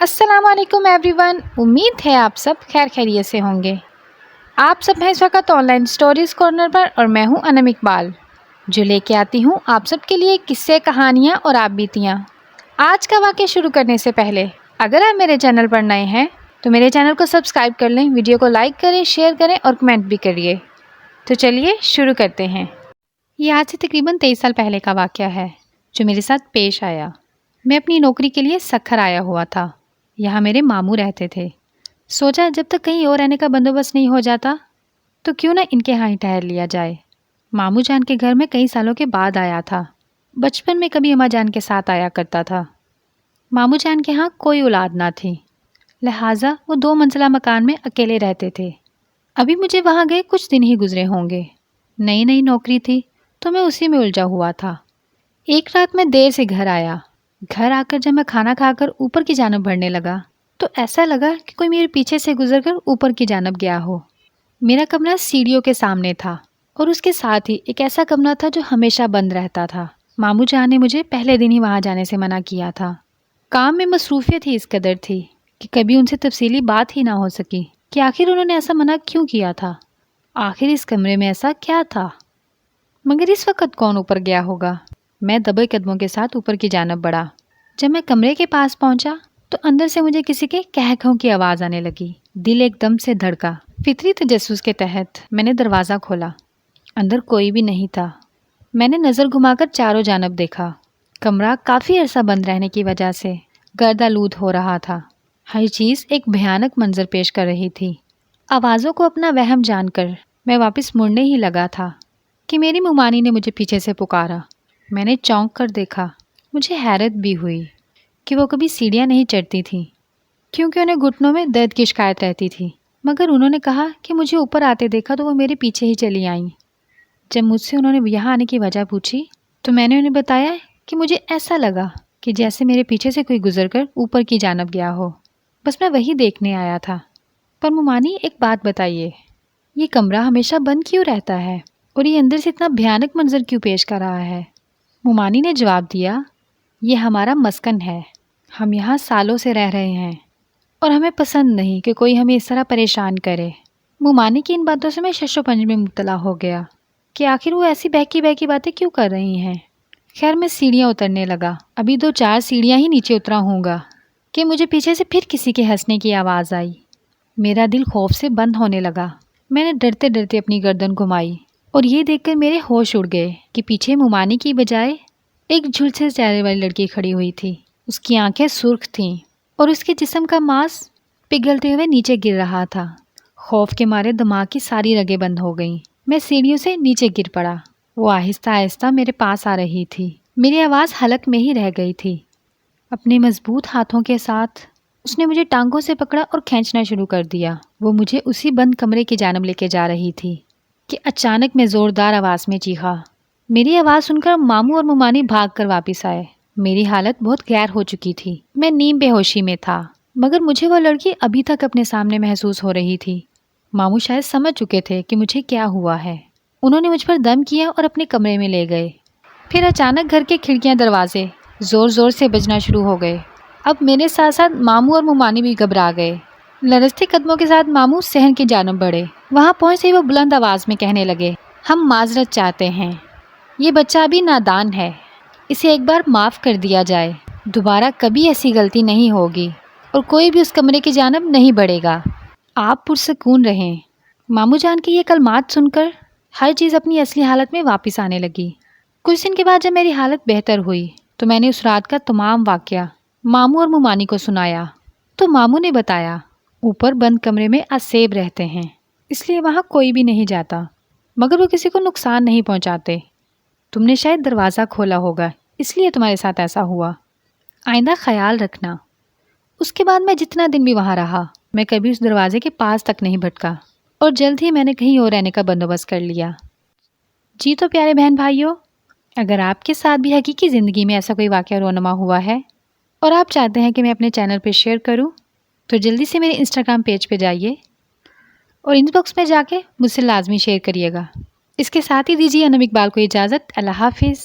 السلام علیکم every one, امید ہے آپ سب خیر خیریت سے ہوں گے۔ آپ سب ہیں اس وقت آن لائن اسٹوریز کارنر پر اور میں ہوں انم اقبال، جو لے کے آتی ہوں آپ سب کے لیے قصے، کہانیاں اور آپ بیتیاں۔ آج کا واقعہ شروع کرنے سے پہلے اگر آپ میرے چینل پر نئے ہیں تو میرے چینل کو سبسکرائب کر لیں، ویڈیو کو لائک کریں، شیئر کریں اور کمنٹ بھی کریے۔ تو چلیے شروع کرتے ہیں۔ یہ آج سے تقریباً 23 سال پہلے کا واقعہ ہے جو میرے ساتھ پیش آیا۔ میں اپنی نوکری کے لیے سکھر آیا ہوا تھا۔ یہاں میرے ماموں رہتے تھے۔ سوچا جب تک کہیں اور رہنے کا بندوبست نہیں ہو جاتا تو کیوں نہ ان کے ہاں ہی ٹھہر لیا جائے۔ ماموں جان کے گھر میں کئی سالوں کے بعد آیا تھا۔ بچپن میں کبھی اماں جان کے ساتھ آیا کرتا تھا۔ ماموں جان کے ہاں کوئی اولاد نہ تھی، لہٰذا وہ 2 منزلہ مکان میں اکیلے رہتے تھے۔ ابھی مجھے وہاں گئے کچھ دن ہی گزرے ہوں گے۔ نئی نئی نوکری تھی تو میں اسی میں الجھا ہوا تھا۔ ایک رات میں دیر سے گھر آیا۔ گھر آ کر جب میں کھانا کھا کر اوپر کی جانب بڑھنے لگا تو ایسا لگا کہ کوئی میرے پیچھے سے گزر کر اوپر کی جانب گیا ہو۔ میرا کمرہ سیڑھیوں کے سامنے تھا اور اس کے ساتھ ہی ایک ایسا کمرہ تھا جو ہمیشہ بند رہتا تھا۔ ماموں جان نے مجھے پہلے دن ہی وہاں جانے سے منع کیا تھا۔ کام میں مصروفیت ہی اس قدر تھی کہ کبھی ان سے تفصیلی بات ہی نہ ہو سکی کہ آخر انہوں نے ایسا منع کیوں کیا تھا، آخر اس کمرے میں ایسا کیا تھا۔ مگر اس وقت کون اوپر گیا ہوگا؟ میں دبے قدموں کے ساتھ اوپر کی جانب بڑھا۔ جب میں کمرے کے پاس پہنچا تو اندر سے مجھے کسی کے کہہ کہوں کی آواز آنے لگی۔ دل ایک دم سے دھڑکا۔ فطری تجسس کے تحت میں نے دروازہ کھولا۔ اندر کوئی بھی نہیں تھا۔ میں نے نظر گھما کر چاروں جانب دیکھا۔ کمرہ کافی عرصہ بند رہنے کی وجہ سے گرد آلود ہو رہا تھا۔ ہر چیز ایک بھیانک منظر پیش کر رہی تھی۔ آوازوں کو اپنا وہم جان کر میں واپس مڑنے ہی لگا تھا کہ میری ممانی نے مجھے پیچھے سے پکارا۔ میں نے چونک کر دیکھا۔ مجھے حیرت بھی ہوئی کہ وہ کبھی سیڑھیاں نہیں چڑھتی تھیں کیونکہ انہیں گھٹنوں میں درد کی شکایت رہتی تھی، مگر انہوں نے کہا کہ مجھے اوپر آتے دیکھا تو وہ میرے پیچھے ہی چلی آئیں۔ جب مجھ سے انہوں نے یہاں آنے کی وجہ پوچھی تو میں نے انہیں بتایا کہ مجھے ایسا لگا کہ جیسے میرے پیچھے سے کوئی گزر کر اوپر کی جانب گیا ہو، بس میں وہی دیکھنے آیا تھا۔ پر ممانی ایک بات بتائیے، یہ کمرہ ہمیشہ بند کیوں رہتا ہے اور یہ اندر سے اتنا بھیانک منظر کیوں پیش کر رہا ہے؟ ممانی نے جواب دیا، یہ ہمارا مسکن ہے، ہم یہاں سالوں سے رہ رہے ہیں اور ہمیں پسند نہیں کہ کوئی ہمیں اس طرح پریشان کرے۔ ممانی کی ان باتوں سے میں شش و پنج میں مبتلا ہو گیا کہ آخر وہ ایسی بہکی باتیں کیوں کر رہی ہیں۔ خیر میں سیڑھیاں اترنے لگا۔ ابھی 2-4 سیڑھیاں ہی نیچے اترا ہوں گا کہ مجھے پیچھے سے پھر کسی کے ہنسنے کی آواز آئی۔ میرا دل خوف سے بند ہونے لگا۔ میں نے ڈرتے ڈرتے اپنی گردن گھمائی اور یہ دیکھ کر میرے ہوش اڑ گئے کہ پیچھے ممانی کی بجائے ایک جھلسے چہرے والی لڑکی کھڑی ہوئی تھی۔ اس کی آنکھیں سرخ تھیں اور اس کے جسم کا ماس پگھلتے ہوئے نیچے گر رہا تھا۔ خوف کے مارے دماغ کی ساری رگیں بند ہو گئیں۔ میں سیڑھیوں سے نیچے گر پڑا۔ وہ آہستہ آہستہ میرے پاس آ رہی تھی۔ میری آواز حلق میں ہی رہ گئی تھی۔ اپنے مضبوط ہاتھوں کے ساتھ اس نے مجھے ٹانگوں سے پکڑا اور کھینچنا شروع کر دیا۔ وہ مجھے اسی بند کمرے کی جانب لے کے جا رہی تھی کہ اچانک میں زوردار آواز میں چیخا۔ میری آواز سن کر ماموں اور ممانی بھاگ کر واپس آئے۔ میری حالت بہت غیر ہو چکی تھی۔ میں نیم بے ہوشی میں تھا، مگر مجھے وہ لڑکی ابھی تک اپنے سامنے محسوس ہو رہی تھی۔ ماموں شاید سمجھ چکے تھے کہ مجھے کیا ہوا ہے۔ انہوں نے مجھ پر دم کیا اور اپنے کمرے میں لے گئے۔ پھر اچانک گھر کے کھڑکیاں دروازے زور زور سے بجنا شروع ہو گئے۔ اب میرے ساتھ ساتھ ماموں اور ممانی بھی گھبرا گئے۔ لرزتے قدموں کے ساتھ ماموں صحن کی جانب بڑھے۔ وہاں پہنچتے ہی وہ بلند آواز میں کہنے لگے، ہم معذرت چاہتے ہیں، یہ بچہ ابھی نادان ہے، اسے ایک بار معاف کر دیا جائے، دوبارہ کبھی ایسی غلطی نہیں ہوگی اور کوئی بھی اس کمرے کی جانب نہیں بڑھے گا، آپ پرسکون رہیں۔ ماموں جان کی یہ کلمات سن کر ہر چیز اپنی اصلی حالت میں واپس آنے لگی۔ کچھ دن کے بعد جب میری حالت بہتر ہوئی تو میں نے اس رات کا تمام واقعہ ماموں اور ممانی کو سنایا تو ماموں نے بتایا، اوپر بند کمرے میں اسیب رہتے ہیں، اس لیے وہاں کوئی بھی نہیں جاتا، مگر وہ کسی کو نقصان نہیں پہنچاتے۔ تم نے شاید دروازہ کھولا ہوگا، اس لیے تمہارے ساتھ ایسا ہوا، آئندہ خیال رکھنا۔ اس کے بعد میں جتنا دن بھی وہاں رہا میں کبھی اس دروازے کے پاس تک نہیں بھٹکا اور جلد ہی میں نے کہیں اور رہنے کا بندوبست کر لیا۔ جی تو پیارے بہن بھائیوں، اگر آپ کے ساتھ بھی حقیقی زندگی میں ایسا کوئی واقعہ رونما ہوا ہے اور آپ چاہتے ہیں کہ میں اپنے چینل پہ شیئر کروں تو جلدی سے میرے انسٹاگرام پیج پہ جائیے اور انس باکس میں جا کے مجھ سے لازمی شیئر کریے گا۔ اس کے ساتھ ہی دیجیے انم اقبال کو اجازت۔ اللہ حافظ۔